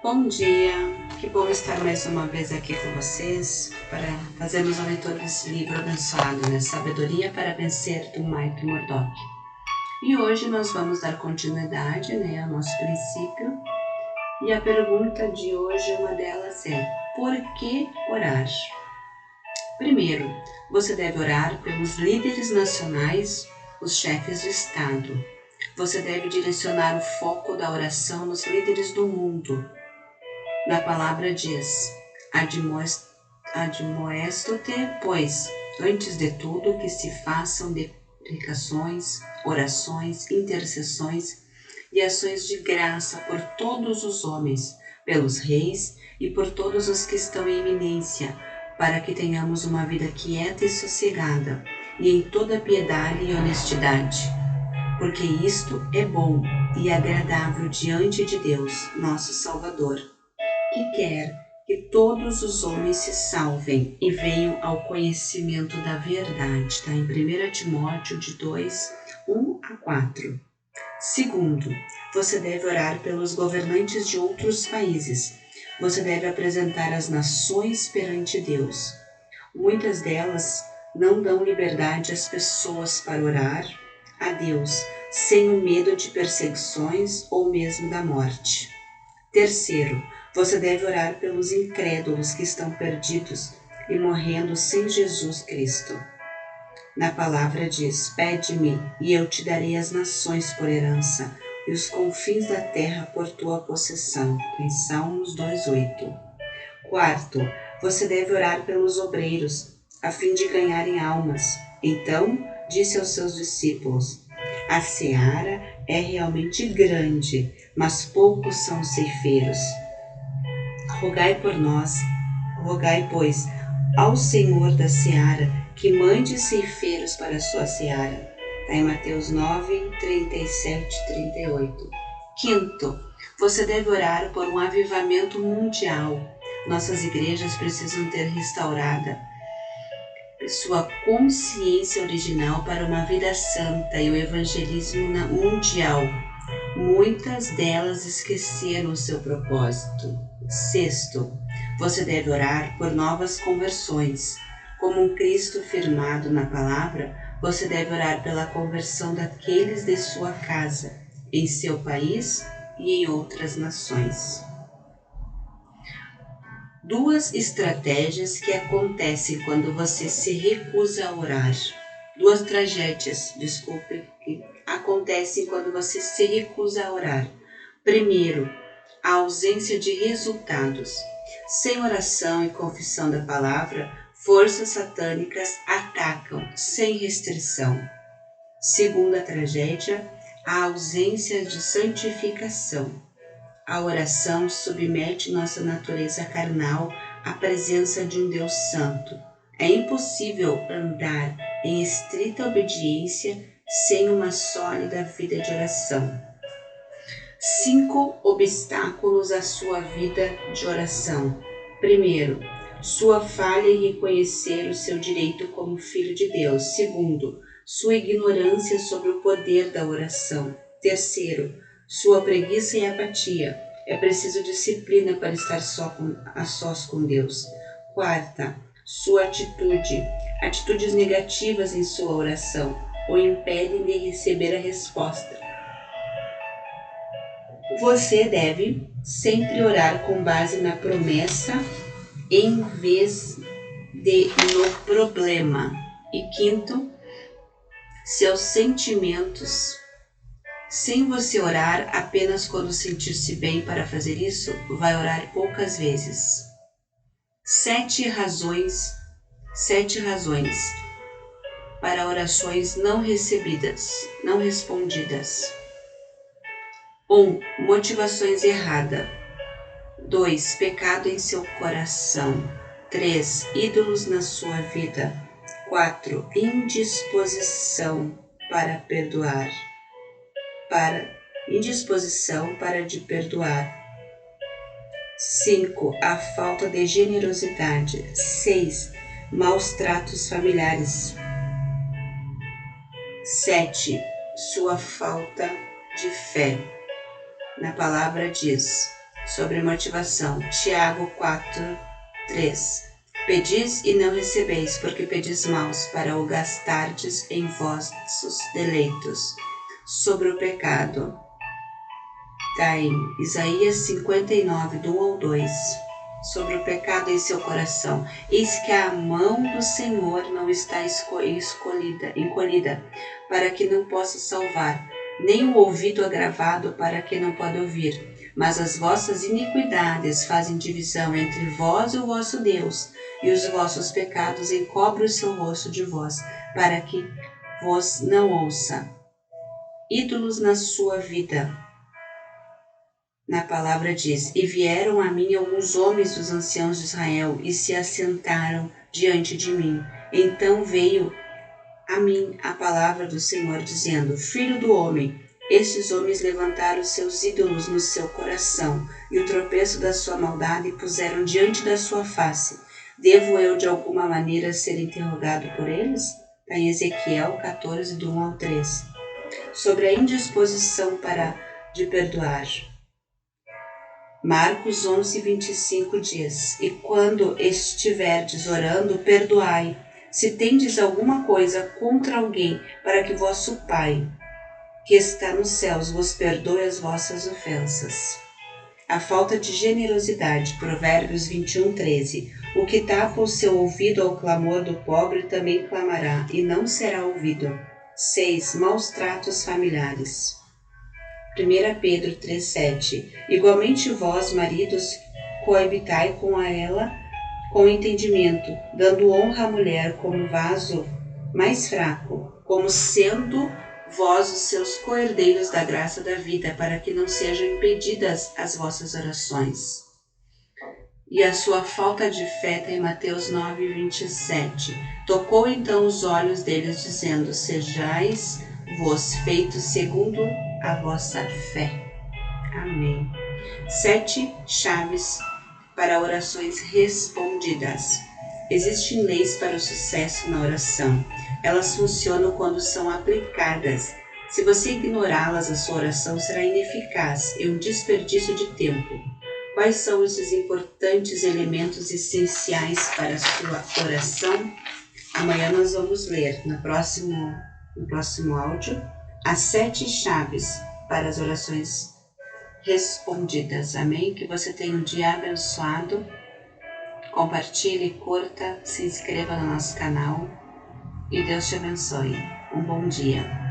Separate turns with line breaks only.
Bom dia, que bom estar mais uma vez aqui com vocês para fazermos a leitura desse livro abençoado, né? Sabedoria para Vencer, do Mike Murdock. E hoje nós vamos dar continuidade, né, ao nosso princípio. E a pergunta de hoje, uma delas é: por que orar? Primeiro, você deve orar pelos líderes nacionais, os chefes de Estado. Você deve direcionar o foco da oração nos líderes do mundo. Na palavra diz: admoesto-te, pois, antes de tudo, que se façam deprecações, orações, intercessões e ações de graça por todos os homens, pelos reis e por todos os que estão em eminência, para que tenhamos uma vida quieta e sossegada, e em toda piedade e honestidade. Porque isto é bom e agradável diante de Deus, nosso Salvador, que quer que todos os homens se salvem e venham ao conhecimento da verdade. Está em 1 Timóteo 2, 1 a 4. Segundo, você deve orar pelos governantes de outros países. Você deve apresentar as nações perante Deus. Muitas delas não dão liberdade às pessoas para orar a Deus, sem o medo de perseguições ou mesmo da morte. Terceiro, você deve orar pelos incrédulos que estão perdidos e morrendo sem Jesus Cristo. Na palavra diz: pede-me e eu te darei as nações por herança e os confins da terra por tua possessão. Em Salmos 2:8. Quarto, você deve orar pelos obreiros, a fim de ganharem almas. Então, disse aos seus discípulos: a seara é realmente grande, mas poucos são os ceifeiros. Rogai por nós, rogai, pois, ao Senhor da seara, que mande ceifeiros para a sua seara. Está em Mateus 9, 37 e 38. Quinto, você deve orar por um avivamento mundial. Nossas igrejas precisam ter restaurada sua consciência original para uma vida santa e o evangelismo mundial. Muitas delas esqueceram o seu propósito. Sexto, você deve orar por novas conversões. Como um Cristo firmado na palavra, você deve orar pela conversão daqueles de sua casa, em seu país e em outras nações. Duas estratégias que acontecem quando você se recusa a orar. Duas tragédias, que acontecem quando você se recusa a orar. Primeiro, a ausência de resultados. Sem oração e confissão da palavra, forças satânicas atacam sem restrição. Segunda tragédia, a ausência de santificação. A oração submete nossa natureza carnal à presença de um Deus santo. É impossível andar em estrita obediência sem uma sólida vida de oração. 5 obstáculos à sua vida de oração. Primeiro, sua falha em reconhecer o seu direito como filho de Deus. Segundo, sua ignorância sobre o poder da oração. Terceiro, sua preguiça e apatia. É preciso disciplina para estar a sós com Deus. Quarta, sua atitudes negativas em sua oração o impedem de receber a resposta. Você deve sempre orar com base na promessa em vez de no problema. E quinto, seus sentimentos. Sem você orar apenas quando sentir-se bem para fazer isso, vai orar poucas vezes. 7 razões para orações não respondidas. 1. Motivações erradas. 2. Pecado em seu coração. 3. Ídolos na sua vida. 4. Indisposição para perdoar. Indisposição para de perdoar. 5. A falta de generosidade. 6. Maus tratos familiares. 7. Sua falta de fé. Na palavra diz: Sobre motivação, Tiago 4:3. Pedis e não recebeis, porque pedis maus, para o gastardes em vossos deleitos. Sobre o pecado, está em Isaías 59, do 1 ao 2. Sobre o pecado em seu coração, eis que a mão do Senhor não está encolhida, para que não possa salvar, nem o ouvido agravado para que não pode ouvir. Mas as vossas iniquidades fazem divisão entre vós e o vosso Deus, e os vossos pecados encobrem o seu rosto de vós, para que vos não ouça. Ídolos na sua vida. Na palavra diz, e vieram a mim alguns homens dos anciãos de Israel, e se assentaram diante de mim. Então veio a mim a palavra do Senhor, dizendo, Filho do homem, estes homens levantaram seus ídolos no seu coração, e o tropeço da sua maldade puseram diante da sua face. Devo eu de alguma maneira ser interrogado por eles? Está em Ezequiel 14, do 1 ao 3. Sobre a indisposição de perdoar. Marcos 11, 25 diz, e quando estiverdes orando, perdoai, se tendes alguma coisa contra alguém, para que vosso Pai, que está nos céus, vos perdoe as vossas ofensas. A falta de generosidade, Provérbios 21, 13. O que tapa o seu ouvido ao clamor do pobre também clamará, e não será ouvido. 6. Maus tratos familiares. 1 Pedro 3,7. Igualmente vós, maridos, coabitai com ela com entendimento, dando honra à mulher como vaso mais fraco, como sendo vós os seus co-herdeiros da graça da vida, para que não sejam impedidas as vossas orações. E a sua falta de fé está em Mateus 9, 27. Tocou então os olhos deles, dizendo, sejais vós feitos segundo a vossa fé. Amém. 7 chaves para orações respondidas. Existem leis para o sucesso na oração. Elas funcionam quando são aplicadas. Se você ignorá-las, a sua oração será ineficaz e um desperdício de tempo. Quais são esses importantes elementos essenciais para a sua oração? Amanhã nós vamos ler no próximo áudio as 7 chaves para as orações respondidas. Amém? Que você tenha um dia abençoado. Compartilhe, curta, se inscreva no nosso canal e Deus te abençoe. Um bom dia.